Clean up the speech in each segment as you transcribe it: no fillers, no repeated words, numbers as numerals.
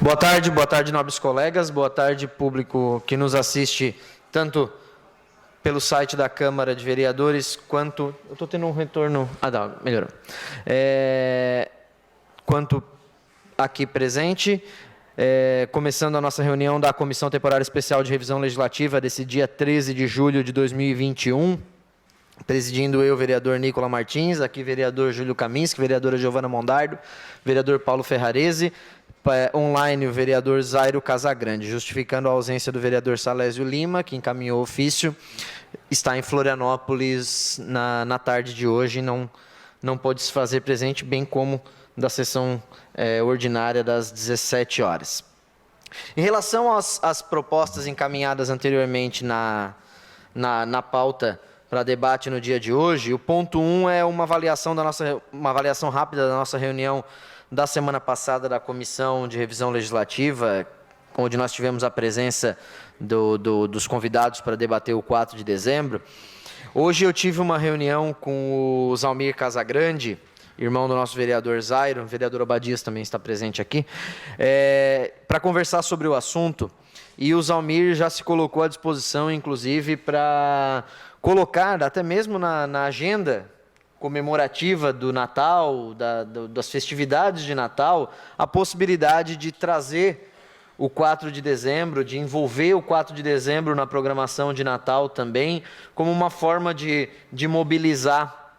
Boa tarde, nobres colegas, boa tarde, público que nos assiste, tanto pelo site da Câmara de Vereadores, quanto... Eu estou tendo um retorno... não, melhorou. Quanto aqui presente, começando a nossa reunião da Comissão Temporária Especial de Revisão Legislativa desse dia 13 de julho de 2021, presidindo eu, vereador Nicola Martins, aqui vereador Júlio Kaminski, vereadora Giovana Mondardo, vereador Paulo Ferrarese, online o vereador Zairo Casagrande, justificando a ausência do vereador Salésio Lima, que encaminhou o ofício, está em Florianópolis na tarde de hoje, não pôde se fazer presente, bem como da sessão ordinária das 17 horas. Em relação às propostas encaminhadas anteriormente na pauta para debate no dia de hoje, o ponto 1 é uma avaliação rápida da nossa reunião da semana passada da Comissão de Revisão Legislativa, onde nós tivemos a presença dos convidados para debater o 4 de dezembro. Hoje eu tive uma reunião com o Zalmir Casagrande, irmão do nosso vereador Zairo, o vereador Obadias também está presente aqui, para conversar sobre o assunto, e o Zalmir já se colocou à disposição, inclusive, para colocar, até mesmo na agenda comemorativa do Natal, das festividades de Natal, a possibilidade de trazer o 4 de dezembro, de envolver o 4 de dezembro na programação de Natal também, como uma forma de mobilizar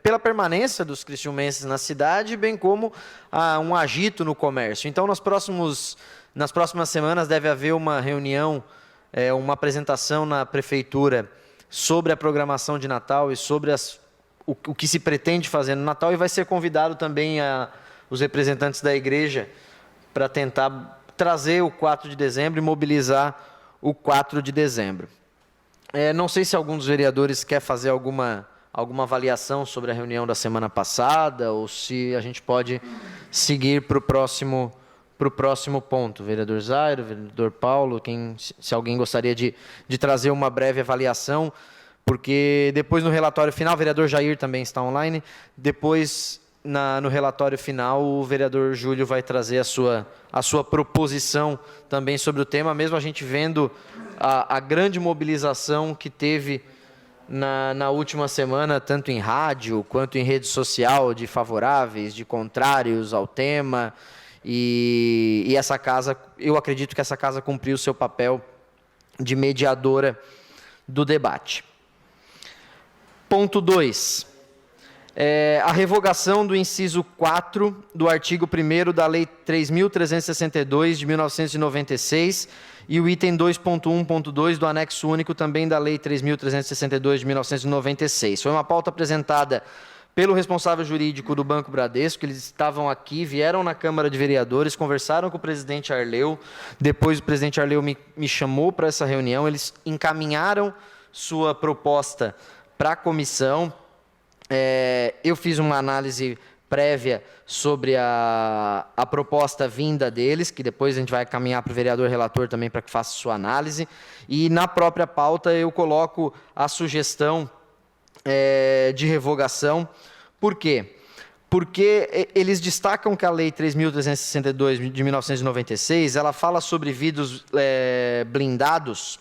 pela permanência dos criciumenses na cidade, bem como um agito no comércio. Então, nas próximas semanas deve haver uma reunião, uma apresentação na Prefeitura sobre a programação de Natal e sobre o que se pretende fazer no Natal, e vai ser convidado também os representantes da igreja para tentar trazer o 4 de dezembro e mobilizar o 4 de dezembro. Não sei se algum dos vereadores quer fazer alguma avaliação sobre a reunião da semana passada, ou se a gente pode seguir para o próximo ponto. Vereador Zairo, vereador Paulo, se alguém gostaria de trazer uma breve avaliação, porque depois no relatório final, o vereador Jair também está online, depois no relatório final o vereador Júlio vai trazer a sua proposição também sobre o tema, mesmo a gente vendo a grande mobilização que teve na última semana, tanto em rádio quanto em rede social, de favoráveis, de contrários ao tema. E essa casa, eu acredito que essa casa cumpriu o seu papel de mediadora do debate. Ponto 2. A revogação do inciso 4 do artigo 1º da Lei 3.362, de 1996, e o item 2.1.2 do anexo único também da Lei 3.362, de 1996. Foi uma pauta apresentada pelo responsável jurídico do Banco Bradesco. Eles estavam aqui, vieram na Câmara de Vereadores, conversaram com o presidente Arleu, depois o presidente Arleu me chamou para essa reunião, eles encaminharam sua proposta para a comissão, eu fiz uma análise prévia sobre a proposta vinda deles, que depois a gente vai caminhar para o vereador relator também para que faça sua análise, e na própria pauta eu coloco a sugestão de revogação. Por quê? Porque eles destacam que a Lei 3.362 de 1996, ela fala sobre vidros blindados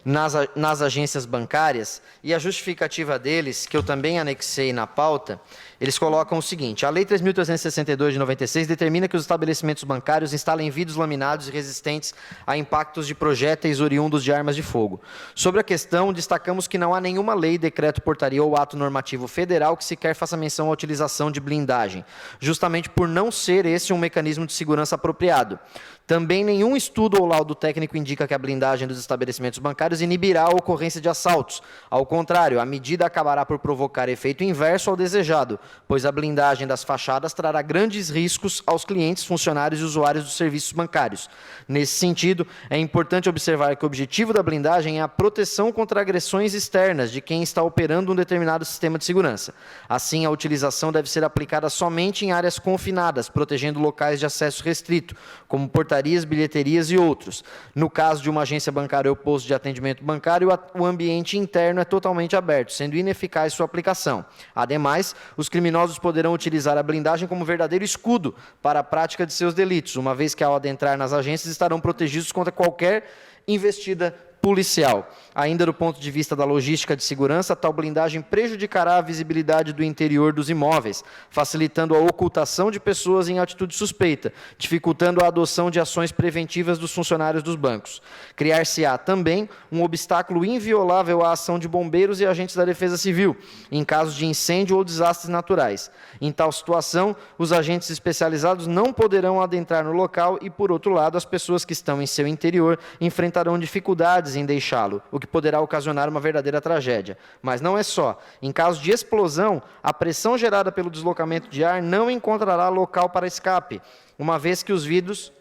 nas agências bancárias, e a justificativa deles, que eu também anexei na pauta, eles colocam o seguinte: a Lei 3.362 de 96 determina que os estabelecimentos bancários instalem vidros laminados e resistentes a impactos de projéteis oriundos de armas de fogo. Sobre a questão, destacamos que não há nenhuma lei, decreto, portaria ou ato normativo federal que sequer faça menção à utilização de blindagem, justamente por não ser esse um mecanismo de segurança apropriado. Também nenhum estudo ou laudo técnico indica que a blindagem dos estabelecimentos bancários inibirá a ocorrência de assaltos. Ao contrário, a medida acabará por provocar efeito inverso ao desejado, pois a blindagem das fachadas trará grandes riscos aos clientes, funcionários e usuários dos serviços bancários. Nesse sentido, é importante observar que o objetivo da blindagem é a proteção contra agressões externas de quem está operando um determinado sistema de segurança. Assim, a utilização deve ser aplicada somente em áreas confinadas, protegendo locais de acesso restrito, como portarias, bilheterias e outros. No caso de uma agência bancária ou posto de atendimento atendimento bancário, o ambiente interno é totalmente aberto, sendo ineficaz sua aplicação. Ademais, os criminosos poderão utilizar a blindagem como verdadeiro escudo para a prática de seus delitos, uma vez que, ao adentrar nas agências, estarão protegidos contra qualquer investida policial. Ainda do ponto de vista da logística de segurança, tal blindagem prejudicará a visibilidade do interior dos imóveis, facilitando a ocultação de pessoas em atitude suspeita, dificultando a adoção de ações preventivas dos funcionários dos bancos. Criar-se-á também um obstáculo inviolável à ação de bombeiros e agentes da Defesa Civil, em casos de incêndio ou desastres naturais. Em tal situação, os agentes especializados não poderão adentrar no local e, por outro lado, as pessoas que estão em seu interior enfrentarão dificuldades em deixá-lo, o que poderá ocasionar uma verdadeira tragédia. Mas não é só. Em caso de explosão, a pressão gerada pelo deslocamento de ar não encontrará local para escape, uma vez que os vidros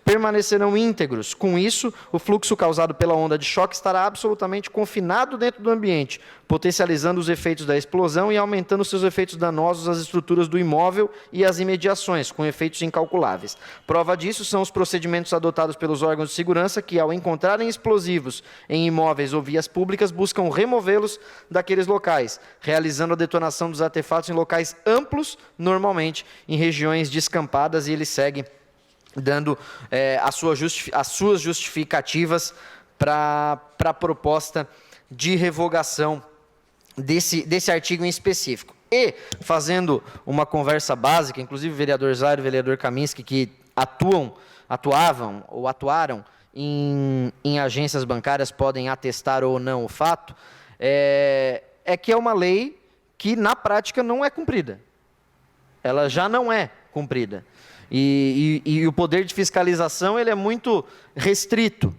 permanecerão íntegros. Com isso, o fluxo causado pela onda de choque estará absolutamente confinado dentro do ambiente, potencializando os efeitos da explosão e aumentando seus efeitos danosos às estruturas do imóvel e às imediações, com efeitos incalculáveis. Prova disso são os procedimentos adotados pelos órgãos de segurança que, ao encontrarem explosivos em imóveis ou vias públicas, buscam removê-los daqueles locais, realizando a detonação dos artefatos em locais amplos, normalmente em regiões descampadas, e ele segue dando as suas justificativas para a proposta de revogação desse artigo em específico. E, fazendo uma conversa básica, inclusive o vereador Zairo e o vereador Kaminski, que atuaram em agências bancárias, podem atestar ou não o fato, é que é uma lei que, na prática, não é cumprida. Ela já não é cumprida. E o poder de fiscalização ele é muito restrito.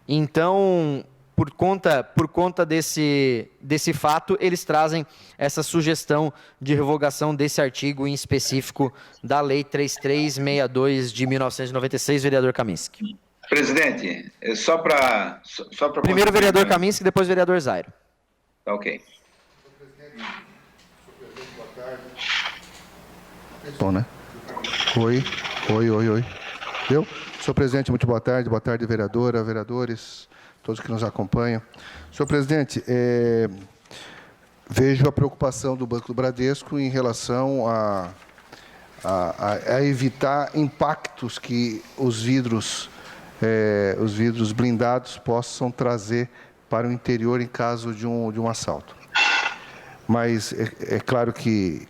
Então, por conta desse fato, eles trazem essa sugestão de revogação desse artigo em específico da Lei 3362 de 1996, vereador Kaminski. Presidente, só para... Primeiro vereador Kaminski, depois vereador Zairo. Tá ok. Bom, né? Oi. Deu? Senhor presidente, muito boa tarde, vereadora, vereadores, todos que nos acompanham. Senhor presidente, vejo a preocupação do Banco do Bradesco em relação a evitar impactos que os vidros blindados possam trazer para o interior em caso de um assalto. Mas é claro que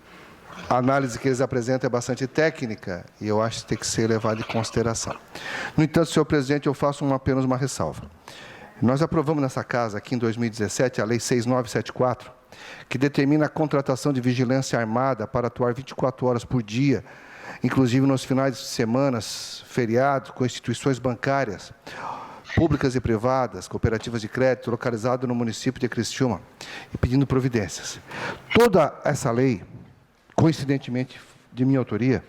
a análise que eles apresentam é bastante técnica e eu acho que tem que ser levada em consideração. No entanto, senhor presidente, eu faço apenas uma ressalva. Nós aprovamos nessa casa, aqui em 2017, a Lei 6974, que determina a contratação de vigilância armada para atuar 24 horas por dia, inclusive nos finais de semana, feriados, com instituições bancárias, públicas e privadas, cooperativas de crédito, localizado no município de Criciúma, e pedindo providências. Toda essa lei, coincidentemente, de minha autoria,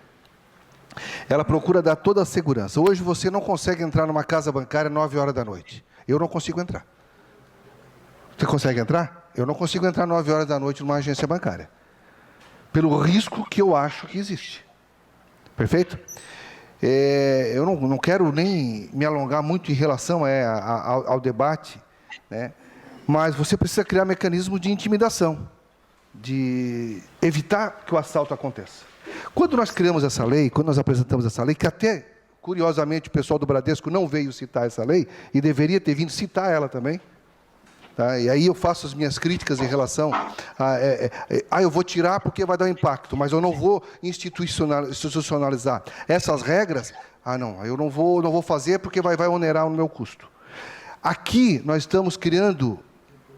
ela procura dar toda a segurança. Hoje você não consegue entrar numa casa bancária 9 horas da noite. Eu não consigo entrar. Você consegue entrar? Eu não consigo entrar 9 horas da noite numa agência bancária. Pelo risco que eu acho que existe. Perfeito? Eu não quero nem me alongar muito em relação ao debate, né? Mas você precisa criar mecanismos de intimidação, de evitar que o assalto aconteça. Quando nós criamos essa lei, quando nós apresentamos essa lei, que até, curiosamente, o pessoal do Bradesco não veio citar essa lei, e deveria ter vindo citar ela também, tá? E aí eu faço as minhas críticas em relação eu vou tirar porque vai dar um impacto, mas eu não vou institucionalizar essas regras, eu não vou fazer porque vai onerar o meu custo. Aqui nós estamos criando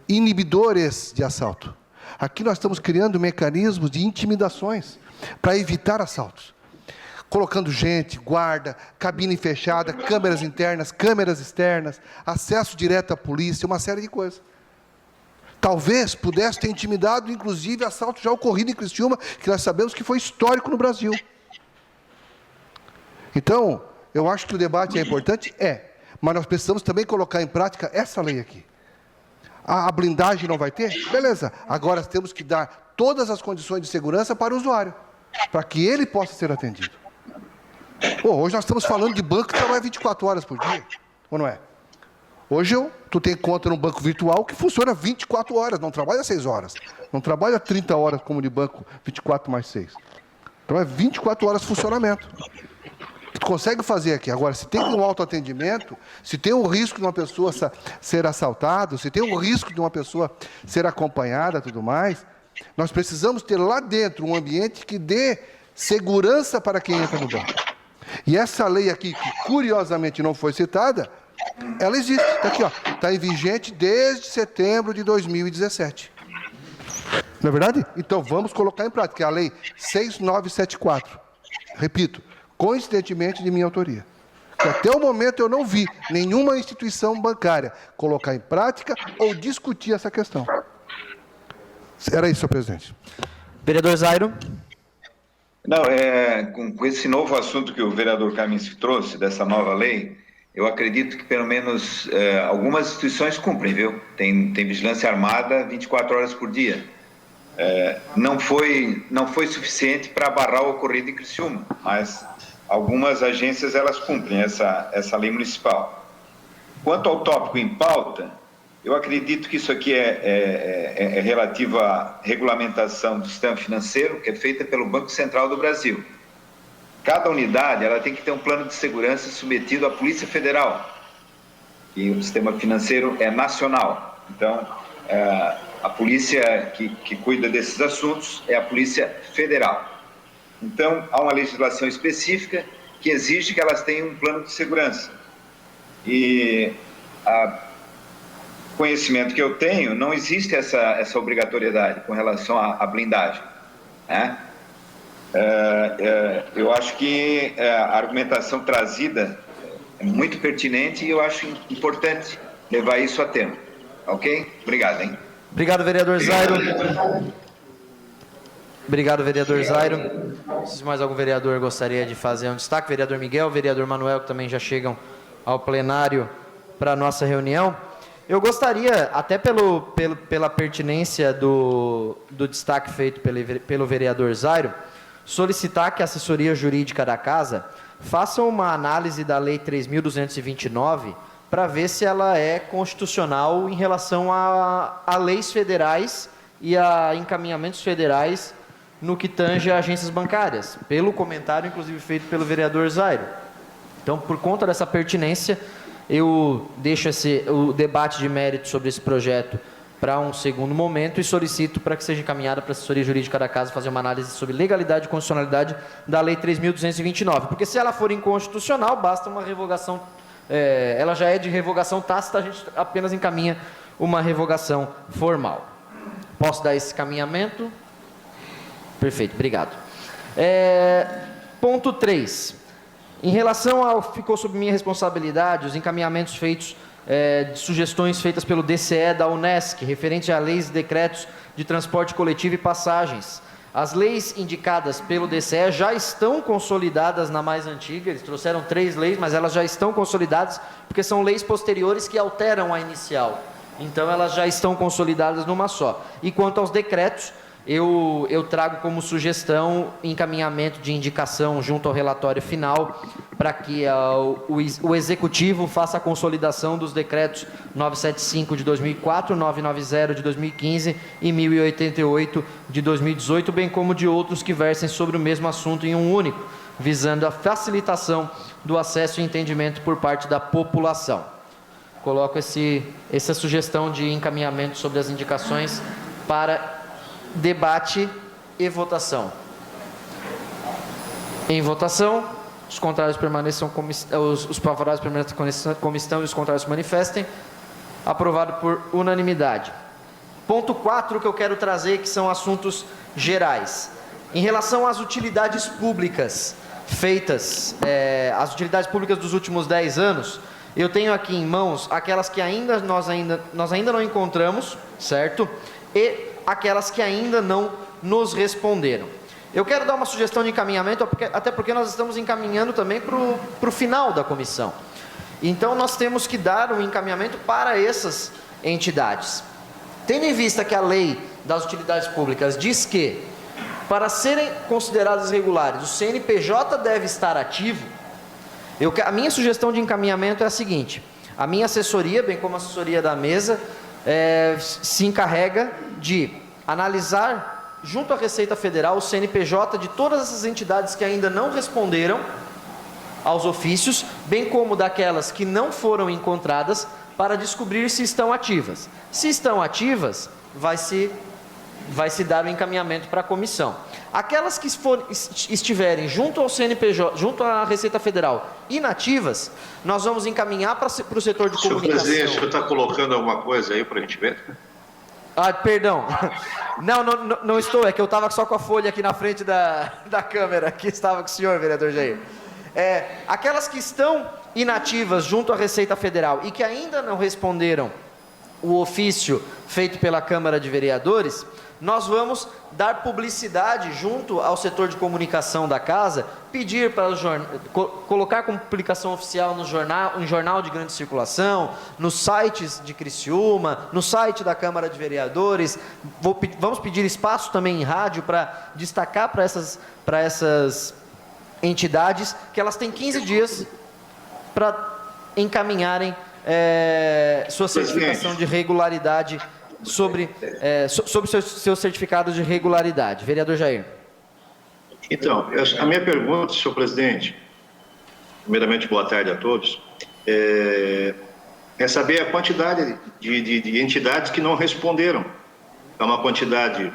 inibidores de assalto. Aqui nós estamos criando mecanismos de intimidações para evitar assaltos. Colocando gente, guarda, cabine fechada, câmeras internas, câmeras externas, acesso direto à polícia, uma série de coisas. Talvez pudesse ter intimidado, inclusive, assalto já ocorrido em Criciúma, que nós sabemos que foi histórico no Brasil. Então, eu acho que o debate é importante, mas nós precisamos também colocar em prática essa lei aqui. A blindagem não vai ter? Beleza. Agora temos que dar todas as condições de segurança para o usuário, para que ele possa ser atendido. Pô, hoje nós estamos falando de banco que trabalha 24 horas por dia, ou não é? Hoje tu tem conta num banco virtual que funciona 24 horas, não trabalha 6 horas. Não trabalha 30 horas como de banco 24 mais 6. Então é 24 horas de funcionamento. Tu consegue fazer aqui. Agora, se tem um autoatendimento, se tem o risco de uma pessoa ser assaltada, se tem o risco de uma pessoa ser acompanhada e tudo mais, nós precisamos ter lá dentro um ambiente que dê segurança para quem entra no banco. E essa lei aqui, que curiosamente não foi citada, ela existe. Está aqui, ó. Está em vigente desde setembro de 2017. Não é verdade? Então, vamos colocar em prática. É a lei 6974. Repito, coincidentemente de minha autoria. Que até o momento eu não vi nenhuma instituição bancária colocar em prática ou discutir essa questão. Era isso, senhor presidente. Vereador Zairo. Não, com esse novo assunto que o vereador Kaminski trouxe, dessa nova lei, eu acredito que pelo menos algumas instituições cumprem, viu? Tem vigilância armada 24 horas por dia. Não foi suficiente para barrar o ocorrido em Criciúma, mas algumas agências elas cumprem essa lei municipal. Quanto ao tópico em pauta, eu acredito que isso aqui é relativo à regulamentação do sistema financeiro, que é feita pelo Banco Central do Brasil. Cada unidade ela tem que ter um plano de segurança submetido à Polícia Federal, e o sistema financeiro é nacional. Então, a polícia que cuida desses assuntos é a Polícia Federal. Então, há uma legislação específica que exige que elas tenham um plano de segurança. E conhecimento que eu tenho, não existe essa obrigatoriedade com relação à blindagem, né? Eu acho que a argumentação trazida é muito pertinente e eu acho importante levar isso a termo. Ok? Obrigado, hein? Obrigado, vereador Zairo. Obrigado, vereador Zairo. Se mais algum vereador gostaria de fazer um destaque, vereador Miguel, vereador Manuel, que também já chegam ao plenário para a nossa reunião. Eu gostaria, até pela pertinência do destaque feito pelo vereador Zairo, solicitar que a assessoria jurídica da Casa faça uma análise da Lei 3.229 para ver se ela é constitucional em relação a leis federais e a encaminhamentos federais no que tange a agências bancárias, pelo comentário, inclusive, feito pelo vereador Zairo. Então, por conta dessa pertinência, eu deixo o debate de mérito sobre esse projeto para um segundo momento e solicito para que seja encaminhada para a assessoria jurídica da Casa fazer uma análise sobre legalidade e constitucionalidade da Lei 3.229. Porque se ela for inconstitucional, basta uma revogação, ela já é de revogação tácita, a gente apenas encaminha uma revogação formal. Posso dar esse caminhamento? Perfeito, obrigado. Ponto 3. Em relação ao, ficou sob minha responsabilidade, os encaminhamentos feitos, de sugestões feitas pelo DCE da Unesc, referente a leis e decretos de transporte coletivo e passagens. As leis indicadas pelo DCE já estão consolidadas na mais antiga, eles trouxeram 3 leis, mas elas já estão consolidadas, porque são leis posteriores que alteram a inicial. Então, elas já estão consolidadas numa só. E quanto aos decretos, eu trago como sugestão encaminhamento de indicação junto ao relatório final para que o Executivo faça a consolidação dos decretos 975 de 2004, 990 de 2015 e 1088 de 2018, bem como de outros que versem sobre o mesmo assunto em um único, visando a facilitação do acesso e entendimento por parte da população. Coloco essa sugestão de encaminhamento sobre as indicações para debate e votação. Em votação, os contrários permaneçam os favoráveis permaneçam como estão e os contrários se manifestem. Aprovado por unanimidade. Ponto 4 que eu quero trazer, que são assuntos gerais. Em relação às utilidades públicas feitas, as utilidades públicas dos últimos 10 anos, eu tenho aqui em mãos aquelas que nós ainda não encontramos, certo? E aquelas que ainda não nos responderam. Eu quero dar uma sugestão de encaminhamento, até porque nós estamos encaminhando também para o final da comissão. Então, nós temos que dar um encaminhamento para essas entidades. Tendo em vista que a lei das utilidades públicas diz que, para serem consideradas irregulares, o CNPJ deve estar ativo. A minha sugestão de encaminhamento é a seguinte: a minha assessoria, bem como a assessoria da mesa, se encarrega de analisar, junto à Receita Federal, o CNPJ de todas essas entidades que ainda não responderam aos ofícios, bem como daquelas que não foram encontradas, para descobrir se estão ativas. Se estão ativas, vai se dar o encaminhamento para a comissão. Aquelas que estiverem junto ao CNPJ, junto à Receita Federal, inativas, nós vamos encaminhar para o setor de comunicação. Senhor presidente, o senhor está colocando alguma coisa aí para a gente ver? Perdão. Não estou, é que eu estava só com a folha aqui na frente da câmera, que estava com o senhor, vereador Jair. Aquelas que estão inativas junto à Receita Federal e que ainda não responderam o ofício feito pela Câmara de Vereadores, nós vamos dar publicidade junto ao setor de comunicação da casa, pedir para colocar como publicação oficial no jornal de grande circulação, nos sites de Criciúma, no site da Câmara de Vereadores. Vamos pedir espaço também em rádio para destacar para essas entidades que elas têm 15 dias para encaminharem sua certificação de regularidade sobre seus certificados de regularidade. Vereador Jair. Então, a minha pergunta, senhor presidente, primeiramente boa tarde a todos, é saber a quantidade de entidades que não responderam. É uma quantidade...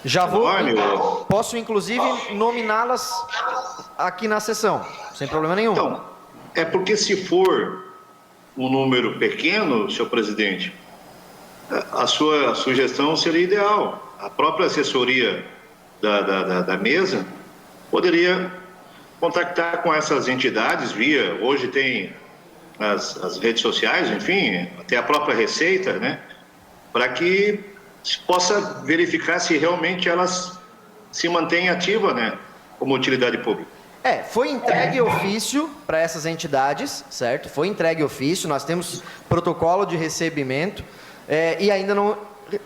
Já posso inclusive nominá-las aqui na sessão, sem problema nenhum. Então, é porque se for um número pequeno, senhor presidente, a sua sugestão seria ideal. A própria assessoria da mesa poderia contactar com essas entidades hoje tem as redes sociais, enfim, até a própria Receita, né, para que se possa verificar se realmente elas se mantêm ativas, né, como utilidade pública. Foi entregue ofício para essas entidades, certo? Foi entregue ofício, nós temos protocolo de recebimento e ainda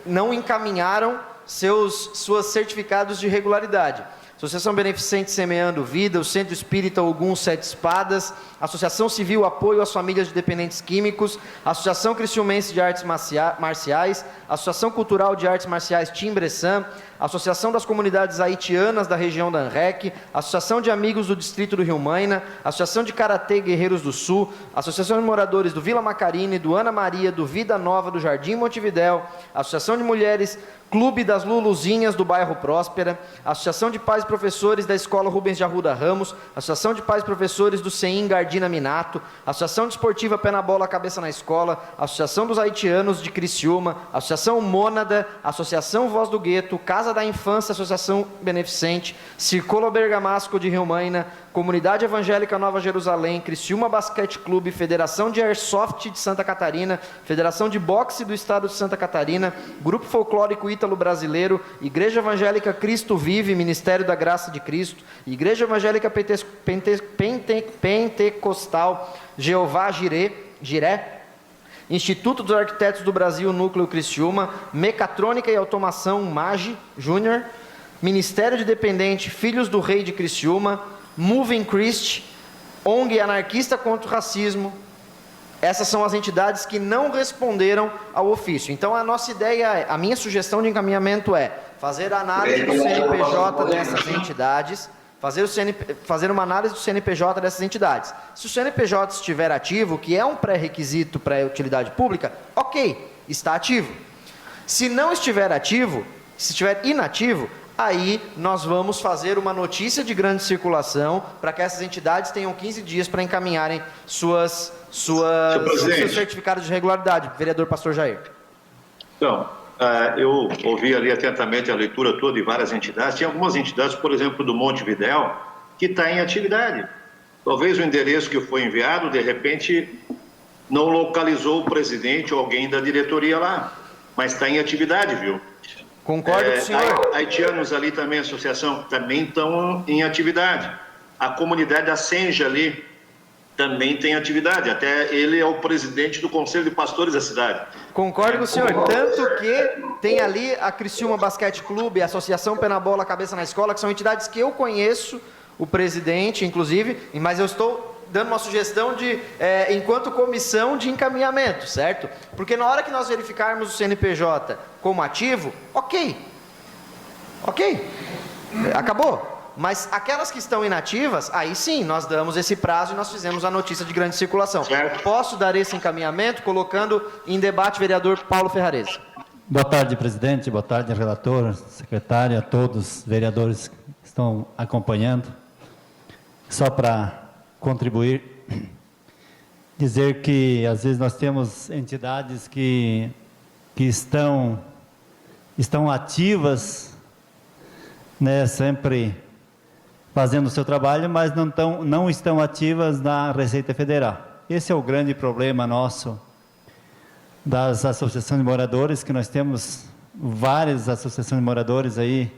não encaminharam seus certificados de regularidade. Associação Beneficente Semeando Vida, o Centro Espírita Ogum Sete Espadas, Associação Civil Apoio às Famílias de Dependentes Químicos, Associação Criciumense de Artes Marciais, Associação Cultural de Artes Marciais Tim Bressan, Associação das Comunidades Haitianas da região da ANREC, Associação de Amigos do Distrito do Rio Maina, Associação de Karatê Guerreiros do Sul, Associação de Moradores do Vila Macarine, do Ana Maria, do Vida Nova, do Jardim Montevidéu, Associação de Mulheres Clube das Luluzinhas do bairro Próspera, Associação de Pais e Professores da Escola Rubens de Arruda Ramos, Associação de Pais e Professores do CEIM Gardina Minato, Associação Desportiva Pé na Bola Cabeça na Escola, Associação dos Haitianos de Criciúma, Associação Mônada, Associação Voz do Gueto, Casa da Infância, Associação Beneficente, Circolo Bergamasco de Rio Maina, Comunidade Evangélica Nova Jerusalém, Criciúma Basquete Clube, Federação de Airsoft de Santa Catarina, Federação de Boxe do Estado de Santa Catarina, Grupo Folclórico Ítalo Brasileiro, Igreja Evangélica Cristo Vive, Ministério da Graça de Cristo, Igreja Evangélica Pentecostal Jeová Jiré, Instituto dos Arquitetos do Brasil, Núcleo Criciúma, Mecatrônica e Automação MAGE Júnior, Ministério de Dependente Filhos do Rei de Criciúma, Moving Christ, ONG Anarquista contra o Racismo. Essas são as entidades que não responderam ao ofício. Então, a nossa ideia, a minha sugestão de encaminhamento é fazer a análise do CNPJ dessas entidades, fazer uma análise do CNPJ dessas entidades. Se o CNPJ estiver ativo, que é um pré-requisito para a utilidade pública, ok, está ativo. Se não estiver ativo, se estiver inativo, aí nós vamos fazer uma notícia de grande circulação para que essas entidades tenham 15 dias para encaminharem seus certificados de regularidade. Vereador Pastor Jair. Então, eu ouvi ali atentamente a leitura toda de várias entidades. Tem algumas entidades, por exemplo, do Montevidéu, que está em atividade. Talvez o endereço que foi enviado, de repente, não localizou o presidente ou alguém da diretoria lá, mas está em atividade, viu? Concordo com o senhor. Haitianos ali também, a associação, também estão em atividade. A comunidade da Senja ali também tem atividade. Até ele é o presidente do Conselho de Pastores da cidade. Concordo com o senhor. tem ali a Criciúma Basquete Clube, a Associação Pé na Bola, Cabeça na Escola, que são entidades que eu conheço, o presidente, inclusive, mas eu estou dando uma sugestão de, enquanto comissão de encaminhamento, certo? Porque na hora que nós verificarmos o CNPJ como ativo, ok, acabou. Mas aquelas que estão inativas, aí sim, nós damos esse prazo e nós fizemos a notícia de grande circulação. Certo. Posso dar esse encaminhamento, colocando em debate o vereador Paulo Ferrarese. Boa tarde, presidente. Boa tarde, relator, secretária, todos os vereadores que estão acompanhando. Só para contribuir, dizer que às vezes nós temos entidades que estão ativas, né, sempre fazendo o seu trabalho, mas não estão ativas na Receita Federal. Esse é o grande problema nosso das associações de moradores, que nós temos várias associações de moradores aí,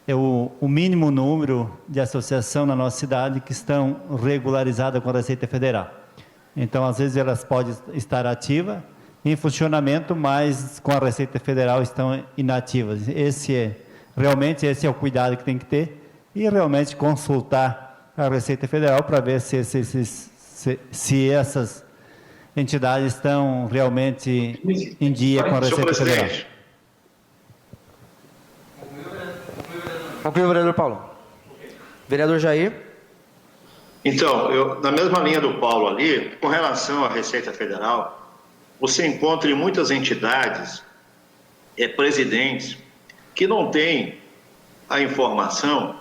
é o mínimo número de associação na nossa cidade que estão regularizadas com a Receita Federal. Então, às vezes, elas podem estar ativas, em funcionamento, mas com a Receita Federal estão inativas. Realmente, esse é o cuidado que tem que ter, e realmente consultar a Receita Federal para ver se essas entidades estão realmente em dia com a Receita Federal. Concluiu, vereador Paulo. Vereador Jair. Então, na mesma linha do Paulo ali, com relação à Receita Federal, você encontra em muitas entidades, presidentes, que não têm a informação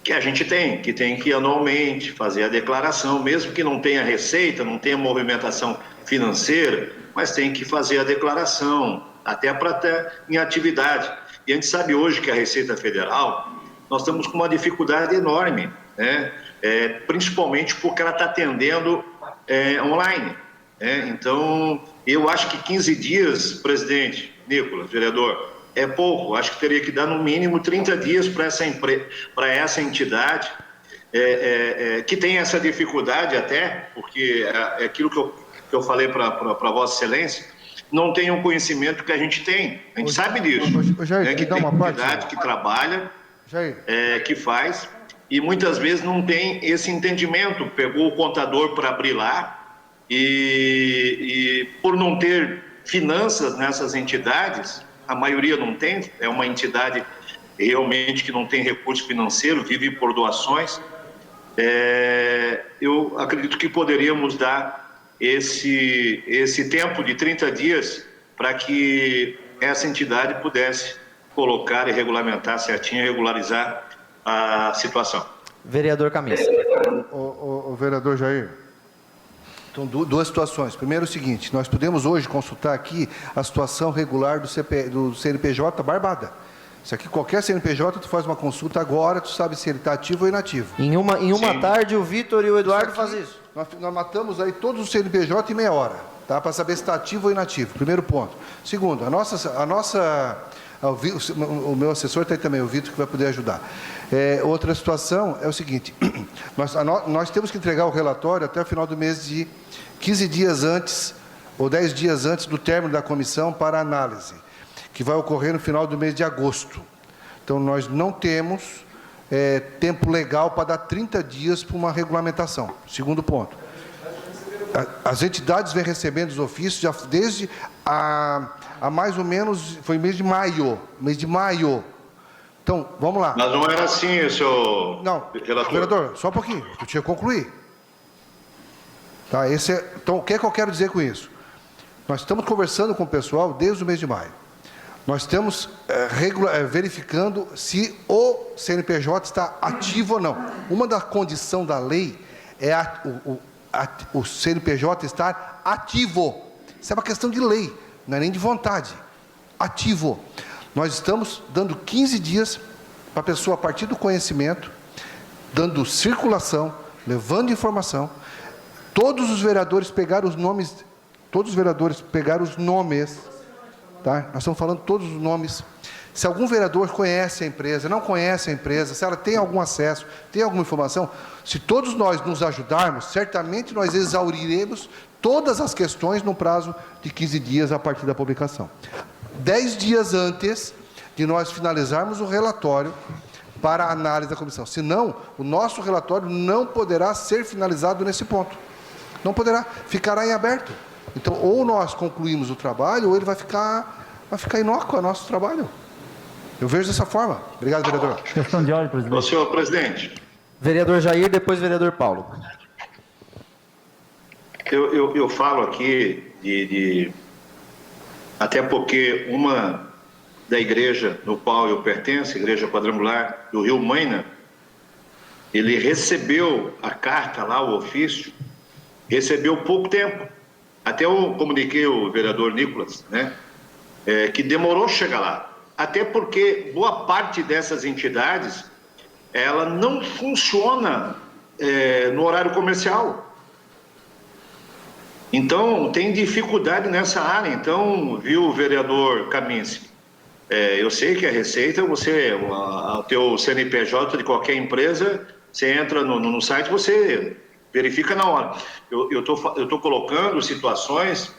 que a gente tem, que tem que anualmente fazer a declaração, mesmo que não tenha receita, não tenha movimentação financeira, mas tem que fazer a declaração, até para estar em atividade. E a gente sabe hoje que a Receita Federal, nós estamos com uma dificuldade enorme, né? Principalmente porque ela está atendendo online. Então, eu acho que 15 dias, presidente, Nicolas, vereador, é pouco. Acho que teria que dar no mínimo 30 dias para essa entidade, que tem essa dificuldade até, porque é aquilo que eu falei para Vossa Excelência, não tem um conhecimento que a gente tem. A gente sabe disso. Jair, que tem uma entidade que trabalha, que faz, e muitas vezes não tem esse entendimento. Pegou o contador para abrir lá e por não ter finanças nessas entidades, a maioria não tem, é uma entidade realmente que não tem recurso financeiro, vive por doações. Eu acredito que poderíamos dar esse tempo de 30 dias para que essa entidade pudesse colocar e regulamentar certinho, regularizar a situação. Vereador Camisa. O vereador Jair, então, duas situações. Primeiro, o seguinte: nós podemos hoje consultar aqui a situação regular do CNPJ Barbada. Isso aqui, qualquer CNPJ, tu faz uma consulta agora, tu sabe se ele está ativo ou inativo. Em uma tarde, o Vitor e o Eduardo fazem isso. Nós matamos aí todos os CNPJ em meia hora, tá? Para saber se está ativo ou inativo. Primeiro ponto. Segundo, o meu assessor está aí também, o Vitor, que vai poder ajudar. Outra situação é o seguinte: nós temos que entregar o relatório até o final do mês de 15 dias antes, ou 10 dias antes do término da comissão para análise, que vai ocorrer no final do mês de agosto. Então, nós não temos tempo legal para dar 30 dias para uma regulamentação. Segundo ponto. As entidades vêm recebendo os ofícios já desde a mais ou menos, foi mês de maio. Então, vamos lá. Mas não era assim, senhor relator. Vereador, só um pouquinho, eu tinha que concluir. Tá, então, o que é que eu quero dizer com isso? Nós estamos conversando com o pessoal desde o mês de maio. Nós estamos verificando se o CNPJ está ativo ou não. Uma da condição da lei é o CNPJ estar ativo. Isso é uma questão de lei, não é nem de vontade. Ativo. Nós estamos dando 15 dias para a pessoa, a partir do conhecimento, dando circulação, levando informação. Todos os vereadores pegaram os nomes, tá? Nós estamos falando todos os nomes. Se algum vereador conhece a empresa, não conhece a empresa, se ela tem algum acesso, tem alguma informação, se todos nós nos ajudarmos, certamente nós exauriremos todas as questões no prazo de 15 dias a partir da publicação. 10 dias antes de nós finalizarmos o relatório para a análise da comissão. Senão, o nosso relatório não poderá ser finalizado nesse ponto. Não poderá, ficará em aberto. Então, ou nós concluímos o trabalho, ou ele vai ficar inócuo ao nosso trabalho. Eu vejo dessa forma. Obrigado, vereador. Questão de ordem, presidente. Senhor presidente, Vereador Jair, depois vereador Paulo. eu falo aqui até porque uma da igreja no qual eu pertenço, Igreja Quadrangular do Rio Maina, ele recebeu a carta lá, o ofício, recebeu pouco tempo. Até eu comuniquei o vereador Nicolas, né, que demorou chegar lá. Até porque boa parte dessas entidades, ela não funciona no horário comercial. Então, tem dificuldade nessa área. Então, viu, vereador Kaminski? Eu sei que a Receita, o teu CNPJ de qualquer empresa, você entra no site, você verifica na hora. Eu tô colocando situações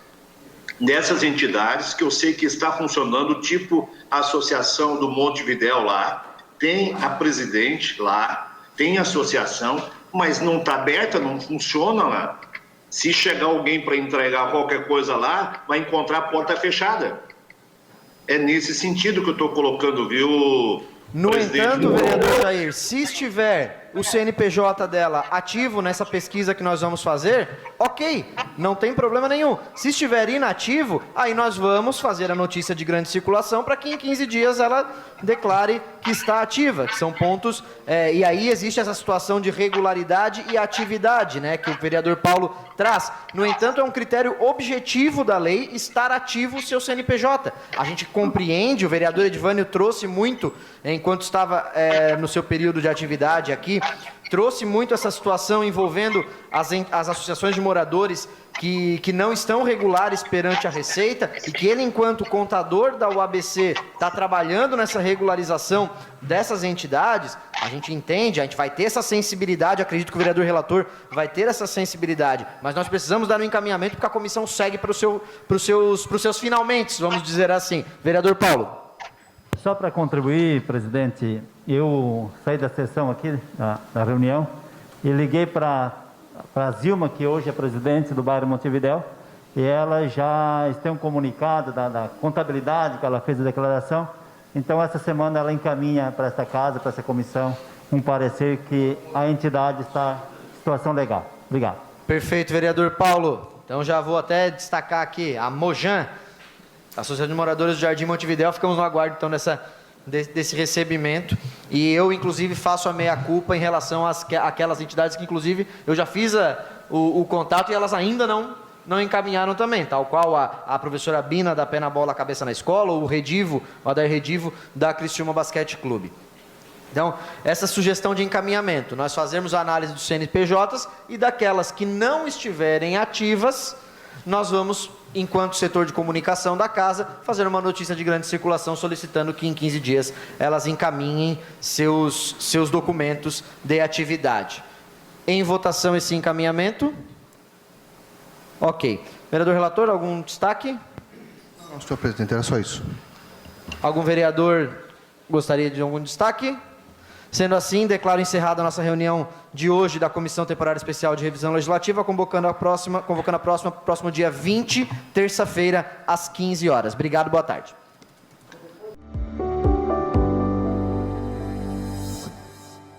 dessas entidades que eu sei que está funcionando, tipo a Associação do Montevidéu lá, tem a presidente lá, tem a associação, mas não está aberta, não funciona lá. Se chegar alguém para entregar qualquer coisa lá, vai encontrar a porta fechada. É nesse sentido que eu estou colocando, viu, No presidente? entanto, vereador Jair, se estiver o CNPJ dela ativo nessa pesquisa que nós vamos fazer, ok, não tem problema nenhum. Se estiver inativo, aí nós vamos fazer a notícia de grande circulação para que em 15 dias ela declare que está ativa, que são pontos, e aí existe essa situação de regularidade e atividade, né, que o vereador Paulo traz. No entanto, é um critério objetivo da lei estar ativo o seu CNPJ. A gente compreende, o vereador Edvânio trouxe muito, enquanto estava no seu período de atividade aqui, trouxe muito essa situação envolvendo as associações de moradores que não estão regulares perante a Receita e que ele, enquanto contador da UABC, está trabalhando nessa regularização dessas entidades. A gente entende, a gente vai ter essa sensibilidade, acredito que o vereador relator vai ter essa sensibilidade, mas nós precisamos dar um encaminhamento porque a comissão segue para os seus finalmente, vamos dizer assim. Vereador Paulo. Só para contribuir, presidente, eu saí da sessão aqui, da reunião, e liguei para a Zilma, que hoje é presidente do bairro Montevidéu, e ela já tem um comunicado da contabilidade, que ela fez a declaração. Então, essa semana ela encaminha para essa casa, para essa comissão, um parecer que a entidade está em situação legal. Obrigado. Perfeito, vereador Paulo. Então, já vou até destacar aqui a Mojan, Associação de Moradores do Jardim Montevidéu, ficamos no aguardo, então, desse recebimento. E eu, inclusive, faço a meia-culpa em relação àquelas entidades que, inclusive, eu já fiz o contato e elas ainda não encaminharam também, tal qual a professora Bina da Pé na Bola Cabeça na Escola, ou o Adair Redivo da Criciúma Basquete Clube. Então, essa sugestão de encaminhamento, nós fazemos a análise dos CNPJs e daquelas que não estiverem ativas, nós vamos, enquanto setor de comunicação da casa, fazer uma notícia de grande circulação solicitando que em 15 dias elas encaminhem seus documentos de atividade. Em votação esse encaminhamento? Ok. Vereador relator, algum destaque? Não, senhor presidente, era só isso. Algum vereador gostaria de algum destaque? Sendo assim, declaro encerrada a nossa reunião de hoje da Comissão Temporária Especial de Revisão Legislativa, convocando a próxima, próximo dia 20, terça-feira, às 15 horas. Obrigado, boa tarde.